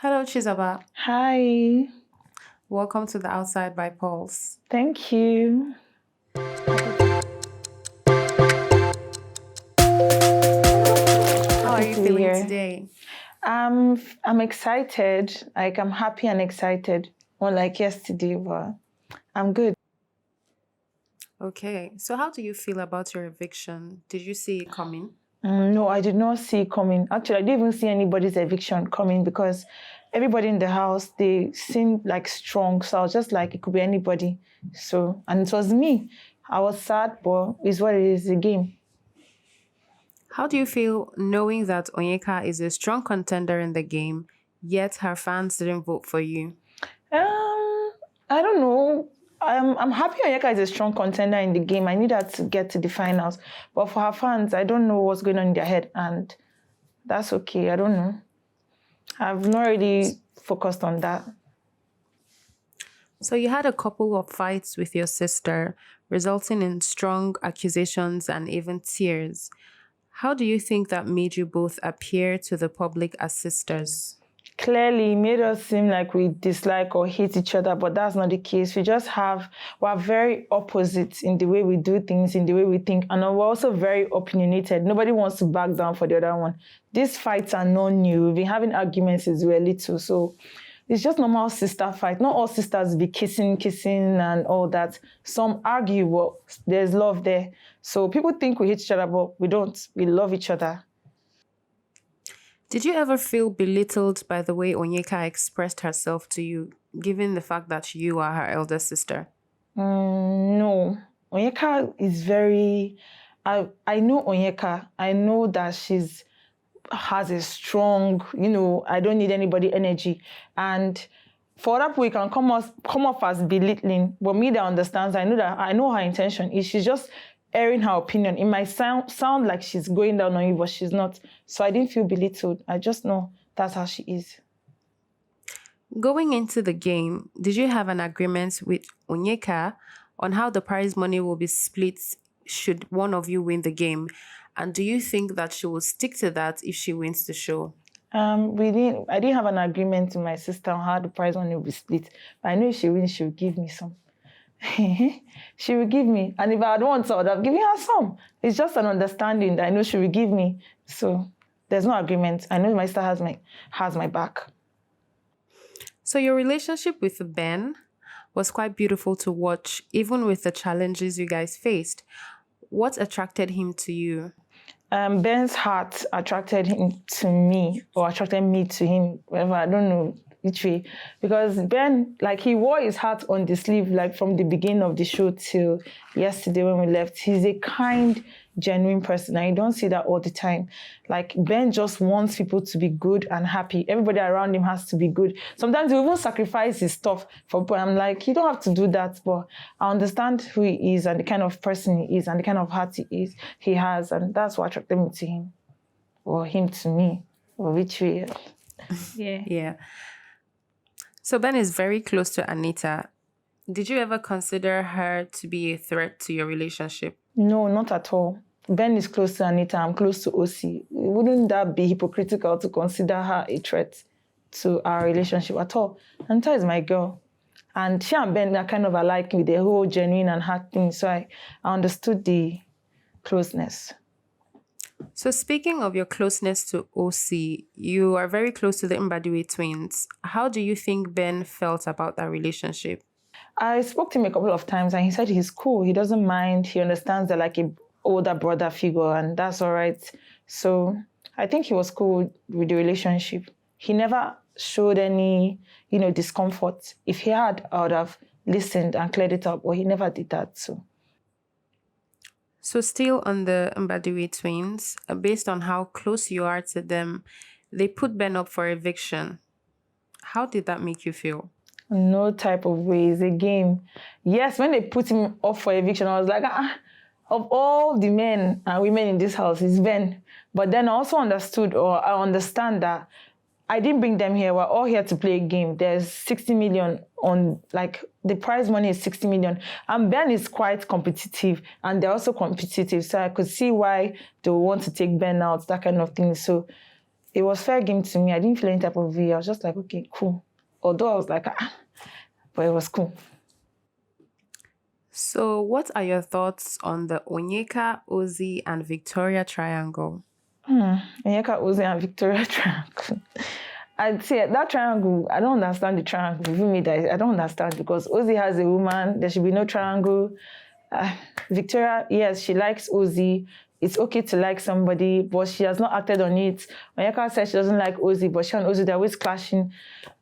Hello, Chizoba. Hi, Welcome to the Outside by Pulse. thank you. How are Happy you to be feeling here. today? I'm excited. Like I'm happy and excited. Unlike yesterday, but I'm good. Okay, so how do you feel about your eviction? Did you see it coming? No, I did not see it coming. Actually, I didn't even see anybody's eviction coming because everybody in the house they seemed like strong. So I was just like it could be anybody. So and it was me. I was sad, but it's what it is. The game. How do you feel knowing that Onyeka is a strong contender in the game, yet her fans didn't vote for you? I don't know. I'm happy Onyeka is a strong contender in the game. I need her to get to the finals. But for her fans, I don't know what's going on in their head. And that's okay. I don't know. I've not really focused on that. So you had a couple of fights with your sister, resulting in strong accusations and even tears. How do you think that made you both appear to the public as sisters? Clearly, it made us seem like we dislike or hate each other, but that's not the case. We're very opposite in the way we do things, in the way we think, and we're also very opinionated. Nobody wants to back down for the other one. These fights are not new. We've been having arguments since we were little, so it's just normal sister fight. Not all sisters be kissing, and all that. Some argue, but there's love there. So people think we hate each other, but we don't. We love each other. Did you ever feel belittled by the way Onyeka expressed herself to you, given the fact that you are her elder sister? No. Onyeka is very. I know Onyeka. I know that she's has a strong, I don't need anybody energy. And for other people, it can come off as belittling. But me that understands, I know her intention is she's just airing her opinion. It might sound like she's going down on you, but she's not. So I didn't feel belittled. I just know that's how she is. Going into the game, did you have an agreement with Onyeka on how the prize money will be split should one of you win the game? And do you think that she will stick to that if she wins the show? I didn't have an agreement with my sister on how the prize money will be split. But I know if she wins, she will give me some. She will give me. And if I had wanted, I would have given her some. It's just an understanding that I know she will give me. So there's no agreement. I know my sister has my back. So your relationship with Ben was quite beautiful to watch, even with the challenges you guys faced. What attracted him to you? Ben's heart attracted him to me, or attracted me to him, whatever, I don't know which way. Because Ben, like, he wore his heart on the sleeve, like, from the beginning of the show till yesterday when we left. He's a kind, genuine person, and you don't see that all the time. Like, Ben just wants people to be good and happy. Everybody around him has to be good. Sometimes he even sacrifice his stuff for people. I'm like, you don't have to do that, but I understand who he is and the kind of person he is and the kind of heart he has, and that's what attracted me to him, or him to me, or which way. Yeah. Yeah. So Ben is very close to Anita. Did you ever consider her to be a threat to your relationship? No, not at all. Ben is close to Anita. I'm close to OC. Wouldn't that be hypocritical to consider her a threat to our relationship at all? Anita is my girl. And she and Ben are kind of alike with the whole genuine and hard thing. So I understood the closeness. So speaking of your closeness to OC, you are very close to the Mbadiwe twins. How do you think Ben felt about that relationship? I spoke to him a couple of times and he said he's cool. He doesn't mind. He understands that like an older brother figure and that's all right. So I think he was cool with the relationship. He never showed any, discomfort. If he had, I would have listened and cleared it up, but he never did that. So still on the Mbadiwe twins, based on how close you are to them, they put Ben up for eviction. How did that make you feel? No type of way. It's a game. Yes, when they put him up for eviction, I was like, of all the men and women in this house, it's Ben. But then I also understood, or I understand that I didn't bring them here. We're all here to play a game. There's 60 million on, like, the prize money is 60 million. And Ben is quite competitive, and they're also competitive. So I could see why they would want to take Ben out, that kind of thing. So it was fair game to me. I didn't feel any type of way. I was just like, okay, cool. Although I was like, but it was cool. So, what are your thoughts on the Onyeka, Ozzy, and Victoria triangle? Onyeka, Ozzy, and Victoria triangle. I'd say that triangle, I don't understand the triangle. Even me, that I don't understand because Ozzy has a woman. There should be no triangle. Victoria, yes, she likes Ozzy. It's okay to like somebody, but she has not acted on it. Onyeka said she doesn't like Ozzy, but she and Ozzy, they're always clashing.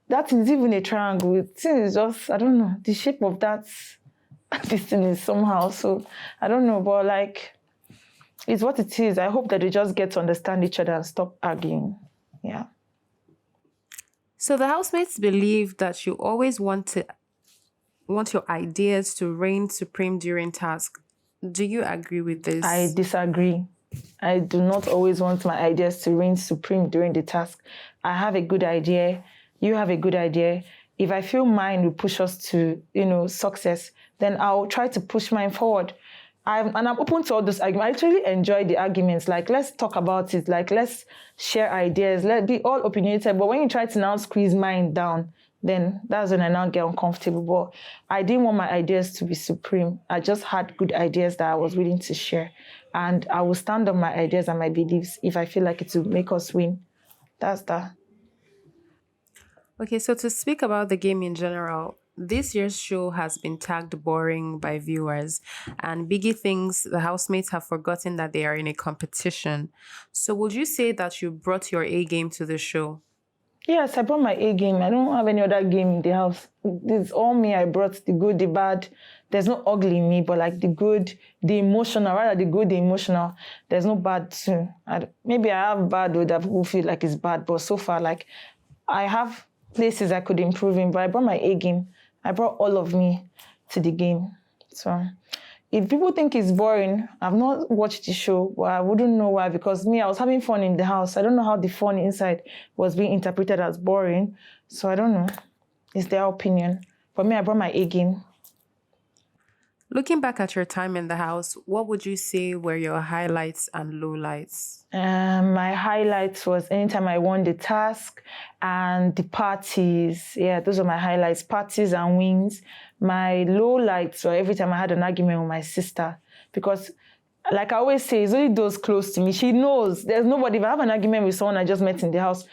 That is even a triangle. It is just, I don't know, the shape of that this thing is somehow. So I don't know, but like, it's what it is. I hope that they just get to understand each other and stop arguing. Yeah. So the housemates believe that you always want your ideas to reign supreme during tasks. Do you agree with this? I disagree. I do not always want my ideas to reign supreme during the task. I have a good idea. You have a good idea. If I feel mine will push us to, success, then I'll try to push mine forward. I'm open to all those arguments. I actually enjoy the arguments. Like, let's talk about it. Like, let's share ideas. Let's be all opinionated. But when you try to now squeeze mine down, then that's when I now get uncomfortable. But I didn't want my ideas to be supreme. I just had good ideas that I was willing to share. And I will stand on my ideas and my beliefs if I feel like it will make us win. That's that. Okay, so to speak about the game in general, this year's show has been tagged boring by viewers, and Biggie thinks the housemates have forgotten that they are in a competition. So, would you say that you brought your A game to the show? Yes, I brought my A game. I don't have any other game in the house. It's all me. I brought the good, the bad. There's no ugly in me, but like the good, the emotional, rather the good, the emotional. There's no bad too. Maybe I have bad though that people feel like it's bad, but so far, like I have places I could improve in, but I brought my A game. I brought all of me to the game. So if people think it's boring, I've not watched the show, but I wouldn't know why, because me, I was having fun in the house. I don't know how the fun inside was being interpreted as boring. So I don't know. It's their opinion. For me, I brought my A game. Looking back at your time in the house, what would you say were your highlights and lowlights? My highlights was anytime I won the task and the parties. Yeah, those are my highlights, parties and wins. My lowlights were every time I had an argument with my sister, because like I always say, it's only those close to me. She knows there's nobody. If I have an argument with someone I just met in the house,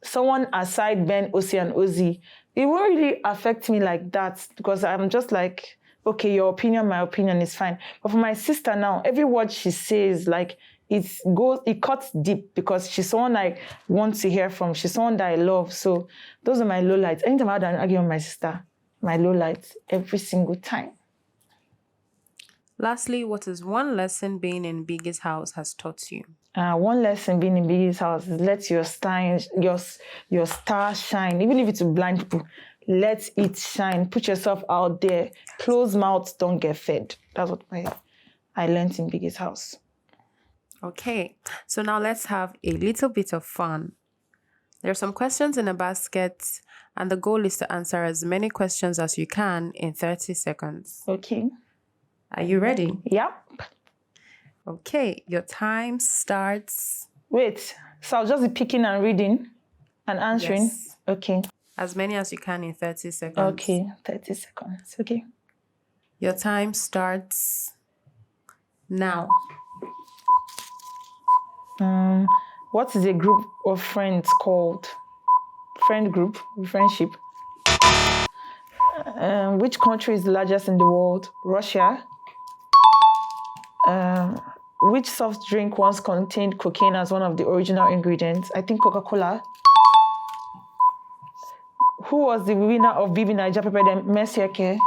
someone aside Ben, Osi, and Ozzy, it won't really affect me like that, because I'm just like, okay, your opinion, my opinion is fine. But for my sister now, every word she says, like, it cuts deep, because she's someone I want to hear from. She's someone that I love. So those are my lowlights. Anytime I had an argument with my sister, my lowlights every single time. Lastly, what is one lesson being in Biggie's house has taught you? One lesson being in Biggie's house is let your star shine. Even if it's blind people, let it shine. Put yourself out there. Closed mouths don't get fed. That's what I learned in Biggie's house. Okay, so now let's have a little bit of fun. There are some questions in a basket, and the goal is to answer as many questions as you can in 30 seconds. Okay. Are you ready? Yep. Okay, your time starts. Wait, so I'll just be picking and reading and answering? Yes. Okay. As many as you can in 30 seconds. Okay, 30 seconds. Okay. Your time starts now. What is a group of friends called? Friend group, friendship. Which country is the largest in the world? Russia. Which soft drink once contained cocaine as one of the original ingredients? I think Coca-Cola. Who was the winner of BBnaija prepared Messiake?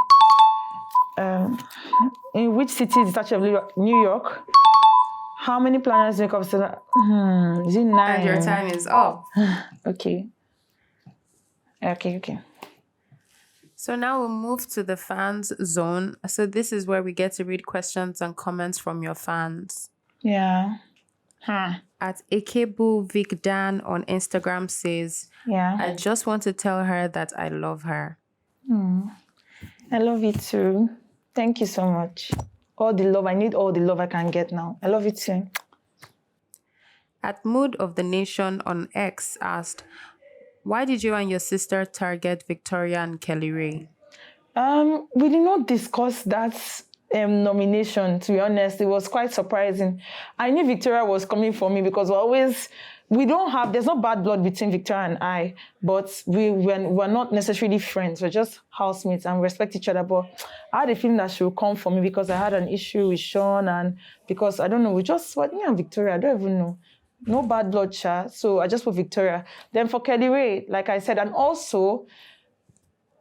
In which city is the Statue of New York? How many planets make up? Is it 9? And your time is up. Okay. Okay. So now we'll move to the fans zone. So this is where we get to read questions and comments from your fans. Yeah. At Ekebu Vic Dan on Instagram says, Yeah. I just want to tell her that I love her. I love you too. Thank you so much. All the love. I need all the love I can get now. I love you too. At Mood of the Nation on X asked, why did you and your sister target Victoria and Kelly Ray? We did not discuss that nomination, to be honest. It was quite surprising. I knew Victoria was coming for me because there's no bad blood between Victoria and I, but we're not necessarily friends. We're just housemates and we respect each other. But I had a feeling that she would come for me because I had an issue with Sean and because, I don't know, me and Victoria, I don't even know. No bad blood, Sha. So I just put Victoria. Then for Kelly Ray, like I said, and also,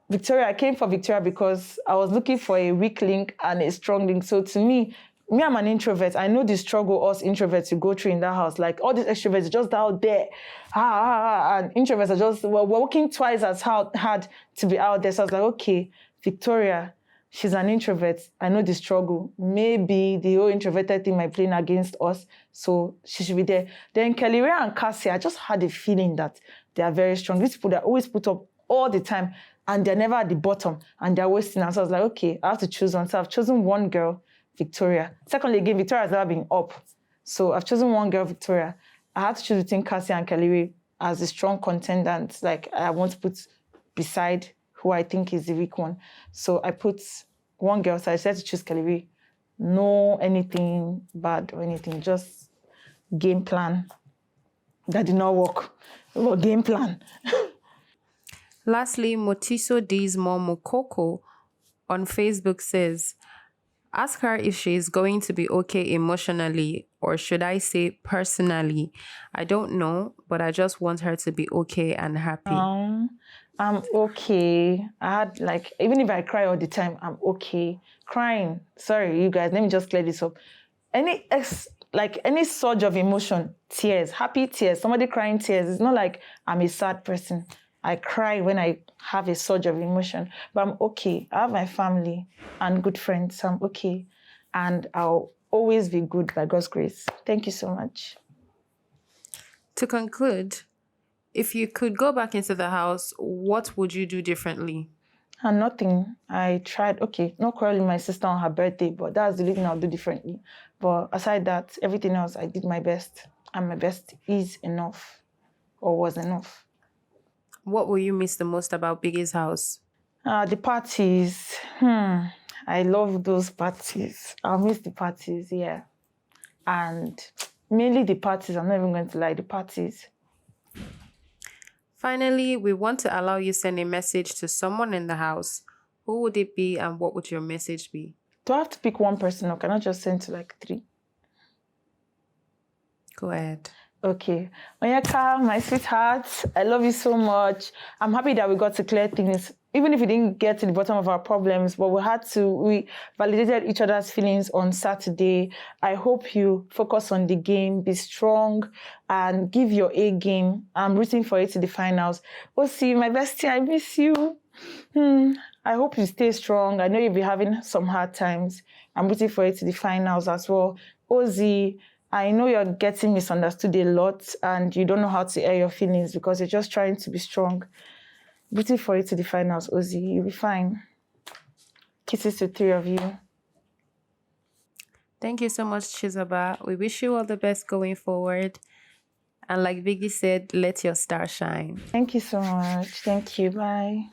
Victoria, I came for Victoria because I was looking for a weak link and a strong link. So to me, I'm an introvert. I know the struggle us introverts you go through in that house. Like all these extroverts are just out there. And introverts are just, we're working twice as hard to be out there. So I was like, okay, Victoria, she's an introvert. I know the struggle. Maybe the whole introverted thing might play against us. So she should be there. Then Kelly Ray and Cassie, I just had a feeling that they are very strong. These people that always put up all the time and they're never at the bottom and they're wasting. And so I was like, okay, I have to choose one. So I've chosen one girl, Victoria. Secondly, again, Victoria has never been up. So I've chosen one girl, Victoria. I had to choose between Cassie and Kelly Ray as a strong contendant. Like I want to put beside who I think is the weak one. So I put one girl, so I decided to choose Kelly Ray. No anything bad or anything, just game plan. That did not work. Well, game plan. Lastly, Motiso D's mom Mokoko on Facebook says, ask her if she is going to be okay emotionally, or should I say personally. I don't know, but I just want her to be okay and happy. I'm okay. Even if I cry all the time, I'm okay. Crying, sorry, you guys, let me just clear this up. Any surge of emotion, tears, happy tears, somebody crying tears, it's not like I'm a sad person. I cry when I have a surge of emotion, but I'm okay. I have my family and good friends, so I'm okay. And I'll always be good by God's grace. Thank you so much. To conclude, if you could go back into the house, what would you do differently? And nothing. I tried, okay, not quarreling my sister on her birthday, but that's the only thing I'll do differently. But aside that, everything else, I did my best. And my best is enough, or was enough. What will you miss the most about Biggie's house? The parties. I love those parties. I'll miss the parties, yeah. And mainly the parties. I'm not even going to lie, the parties. Finally, we want to allow you send a message to someone in the house. Who would it be and what would your message be? Do I have to pick one person or can I just send to like 3? Go ahead. Okay. Onyeka, my sweetheart, I love you so much. I'm happy that we got to clear things, even if we didn't get to the bottom of our problems, but we validated each other's feelings on Saturday. I hope you focus on the game, be strong, and give your A game. I'm rooting for it to the finals. Osi, my bestie, I miss you. I hope you stay strong. I know you'll be having some hard times. I'm rooting for it to the finals as well. Ozzy, I know you're getting misunderstood a lot and you don't know how to air your feelings because you're just trying to be strong. Rooting for you to the finals, Ozzy. You'll be fine. Kisses to 3 of you. Thank you so much, Chizoba. We wish you all the best going forward. And like Biggie said, let your star shine. Thank you so much. Thank you. Bye.